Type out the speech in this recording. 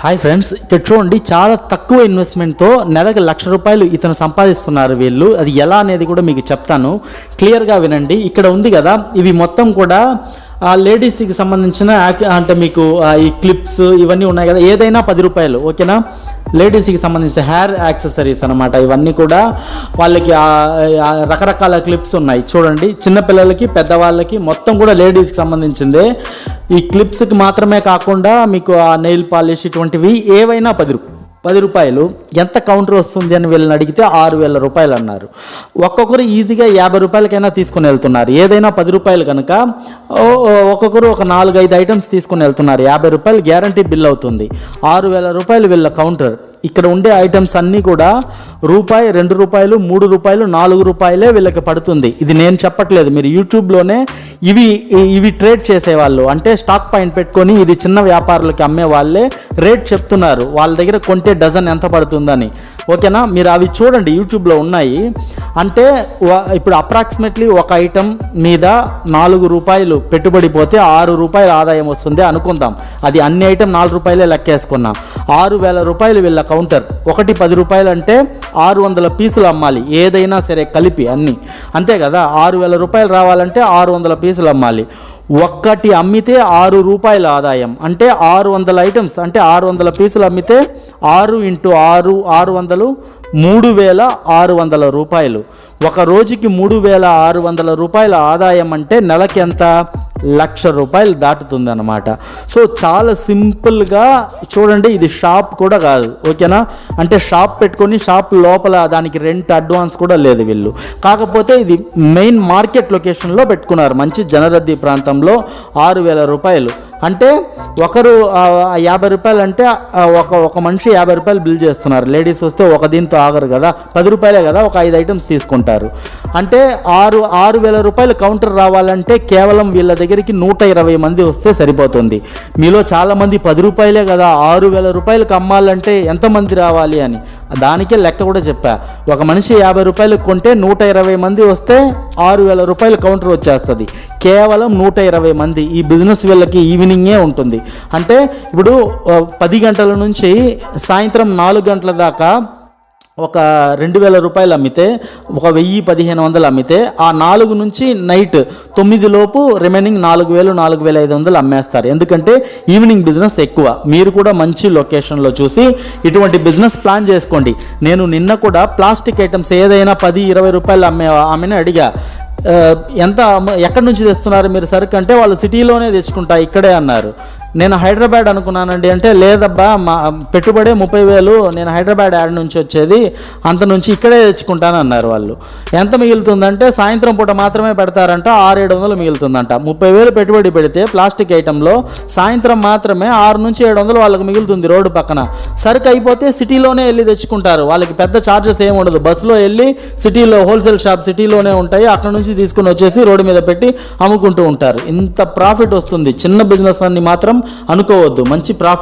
Hi friends, ఇక్కడ చూడండి చాలా తక్కువ ఇన్వెస్ట్మెంట్తో నెలకు ₹1,00,000 ఇతను సంపాదిస్తున్నారు వీళ్ళు. అది ఎలా అనేది కూడా మీకు చెప్తాను, క్లియర్గా వినండి. ఇక్కడ ఉంది కదా, ఇవి మొత్తం కూడా లేడీస్కి సంబంధించిన అంటే మీకు ఈ క్లిప్స్ ఇవన్నీ ఉన్నాయి కదా, ఏదైనా ₹10, ఓకేనా. లేడీస్కి సంబంధించిన హెయిర్ యాక్సెసరీస్ అనమాట. ఇవన్నీ కూడా వాళ్ళకి రకరకాల క్లిప్స్ ఉన్నాయి చూడండి, చిన్నపిల్లలకి పెద్దవాళ్ళకి మొత్తం కూడా లేడీస్కి సంబంధించిందే. ఈ క్లిప్స్కి మాత్రమే కాకుండా మీకు ఆ నెయిల్ పాలిష్ ఇటువంటివి ఏవైనా ₹10. ఎంత కౌంటర్ వస్తుంది అని వీళ్ళని అడిగితే ₹6,000 అన్నారు. ఒక్కొక్కరు ఈజీగా ₹50కైనా తీసుకుని వెళ్తున్నారు. ఏదైనా ₹10 కనుక ఒక్కొక్కరు ఒక 4-5 ఐటమ్స్ తీసుకుని వెళ్తున్నారు. ₹50 గ్యారంటీ బిల్ అవుతుంది. ₹6,000 వీళ్ళ కౌంటర్. ఇక్కడ ఉండే ఐటమ్స్ అన్నీ కూడా రూపాయి, ₹2, ₹3, ₹4 వీళ్ళకి పడుతుంది. ఇది నేను చెప్పట్లేదు, మీరు యూట్యూబ్లోనే ఇవి ట్రేడ్ చేసేవాళ్ళు, అంటే స్టాక్ పాయింట్ పెట్టుకొని ఇది చిన్న వ్యాపారులకి అమ్మే వాళ్ళే రేట్ చెప్తున్నారు, వాళ్ళ దగ్గర కొంటే డజన్ ఎంత పడుతుందని, ఓకేనా. మీరు అవి చూడండి, యూట్యూబ్లో ఉన్నాయి. అంటే ఇప్పుడు అప్రాక్సిమేట్లీ ఒక ఐటమ్ మీద ₹4 పెట్టుబడి పోతే ₹6 ఆదాయం వస్తుంది అనుకుందాం. అది అన్ని ఐటమ్ ₹4 లెక్కేసుకున్నాం. ₹6,000 వీళ్ళ కౌంటర్. ఒకటి ₹10 అంటే 600 పీసులు అమ్మాలి, ఏదైనా సరే కలిపి అన్నీ, అంతే కదా. ₹6,000 రావాలంటే 600 పీసులు అమ్మాలి. ఒక్కటి అమ్మితే ₹6 ఆదాయం, అంటే 600 ఐటమ్స్, అంటే 600 పీసులు అమ్మితే 6 × 6 600 ₹3,600. ఒక రోజుకి ₹3,600 ఆదాయం అంటే నెలకి ఎంత? ₹1,00,000 దాటుతుంది అన్నమాట. సో చాలా సింపుల్గా చూడండి, ఇది షాప్ కూడా కాదు, ఓకేనా. అంటే షాప్ పెట్టుకొని షాప్ లోపల దానికి రెంట్ అడ్వాన్స్ కూడా లేదు వీళ్ళు. కాకపోతే ఇది మెయిన్ మార్కెట్ లొకేషన్లో పెట్టుకున్నారు, మంచి జనరద్దీ ప్రాంతంలో. ₹6,000 అంటే ఒకరు ₹50 అంటే ఒక మనిషి ₹50 బిల్ చేస్తున్నారు. లేడీస్ వస్తే ఒక దీంతో ఆగరు కదా, ₹10 కదా, ఒక 5 ఐటమ్స్ తీసుకుంటారు. అంటే ₹6,000 కౌంటర్ రావాలంటే కేవలం వీళ్ళ దగ్గరికి 120 మంది వస్తే సరిపోతుంది. మీలో చాలామంది ₹10 కదా, ₹6,000 అమ్మాలంటే ఎంతమంది రావాలి అని దానికే లెక్క కూడా చెప్పా. ఒక మనిషి ₹50 కొంటే 120 మంది వస్తే ₹6,000 కౌంటర్ వచ్చేస్తుంది. కేవలం 120 మంది. ఈ బిజినెస్ వీళ్ళకి ఈవినింగే ఉంటుంది. అంటే ఇప్పుడు 10 గంటల నుంచి సాయంత్రం 4 గంటల దాకా ఒక ₹2,000 అమ్మితే, ఒక 1,000-1,500 అమ్మితే, ఆ 4 నుంచి నైట్ 9 లోపు రిమైనింగ్ 4,000 4,500 అమ్మేస్తారు. ఎందుకంటే ఈవినింగ్ బిజినెస్ ఎక్కువ. మీరు కూడా మంచి లొకేషన్లో చూసి ఇటువంటి బిజినెస్ ప్లాన్ చేసుకోండి. నేను నిన్న కూడా ప్లాస్టిక్ ఐటమ్స్ ఏదైనా ₹10-20 ఆమెను అడిగా, ఎక్కడి నుంచి తెస్తున్నారు మీరు సరుకు అంటే, వాళ్ళు సిటీలోనే తెచ్చుకుంటా ఇక్కడే అన్నారు. నేను హైదరాబాద్ అనుకున్నానండి అంటే, లేదబ్బా మా పెట్టుబడే 30,000, నేను హైదరాబాద్ యాడ్ నుంచి వచ్చేది, అంత నుంచి ఇక్కడే తెచ్చుకుంటాను అన్నారు వాళ్ళు. ఎంత మిగులుతుందంటే సాయంత్రం పూట మాత్రమే పెడతారంట, 600-700 మిగులుతుందంట. 30,000 పెట్టుబడి పెడితే ప్లాస్టిక్ ఐటెంలో సాయంత్రం మాత్రమే 600-700 వాళ్ళకి మిగులుతుంది. రోడ్డు పక్కన సరుకు అయిపోతే సిటీలోనే వెళ్ళి తెచ్చుకుంటారు. వాళ్ళకి పెద్ద ఛార్జెస్ ఏమి ఉండదు. బస్సులో వెళ్ళి సిటీలో హోల్సేల్ షాప్ సిటీలోనే ఉంటాయి, అక్కడ నుంచి తీసుకుని వచ్చేసి రోడ్డు మీద పెట్టి అమ్ముకుంటూ ఉంటారు. ఇంత ప్రాఫిట్ వస్తుంది. చిన్న బిజినెస్ అన్ని మాత్రం అనుకోవద్దు, మంచి ప్రాఫిట్.